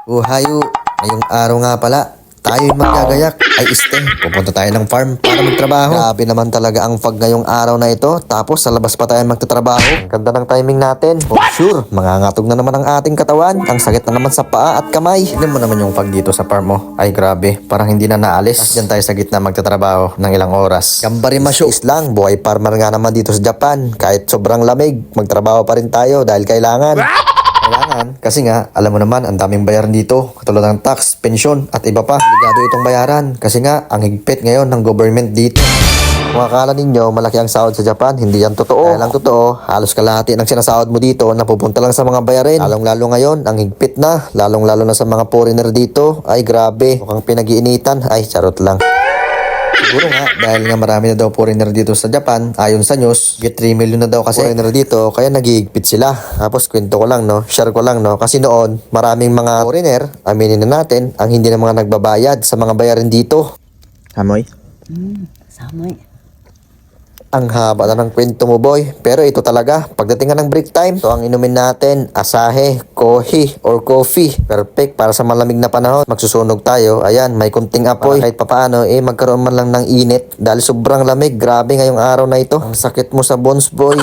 Hayo, ngayong araw nga pala, tayo yung magagayak. Ay pupunta tayo ng farm para magtrabaho. Grabe naman talaga ang fog ngayong araw na ito. Tapos sa labas pa tayo magtatrabaho. Ang ganda ng timing natin. For sure, mangangatog na naman ang ating katawan. Ang sakit na naman sa paa at kamay. Tignan mo naman yung fog dito sa farm mo. Ay grabe, parang hindi na naalis. As dyan tayo sa gitna magtatrabaho ng ilang oras. Gambari masyos lang, buhay farmer nga naman dito sa Japan. Kahit sobrang lamig, magtrabaho pa rin tayo dahil kailangan. Kasi nga, alam mo naman, ang daming bayaran dito. Katulad ng tax, pensyon, at iba pa. Obligado itong bayaran. Kasi nga, ang higpit ngayon ng government dito. Kung akala ninyo, malaki ang sahod sa Japan, hindi yan totoo. Kaya lang totoo, halos kalahati ng sinasahod mo dito napupunta lang sa mga bayarin. Lalong-lalo ngayon, ang higpit na. Lalong-lalo na sa mga foreigner dito. Ay grabe, mukhang pinag-iinitan. Ay, charot lang. Siguro nga, dahil nga marami na daw foreigner dito sa Japan, ayon sa news, 3 million na daw kasi foreigner dito, kaya nagigipit sila. Tapos kwento ko lang, no, share ko lang, no, kasi noon, maraming mga foreigner, aminin na natin, ang hindi na mga nagbabayad sa mga bayarin dito. Samoy? Samoy. Ang haba na ng kwento mo, boy. Pero ito talaga, pagdating ng break time, ito ang inumin natin, asahe, kohi, or coffee. Perfect para sa malamig na panahon. Magsusunog tayo, ayan, may kunting apoy. Kahit papaano, magkaroon man lang ng init. Dahil sobrang lamig, grabe ngayong araw na ito. Ang sakit mo sa bones, boy.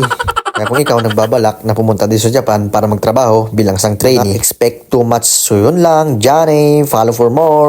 Kaya kung ikaw nagbabalak na pumunta dito sa Japan para magtrabaho bilang isang trainee, not expect too much. So yun lang, Johnny, follow for more.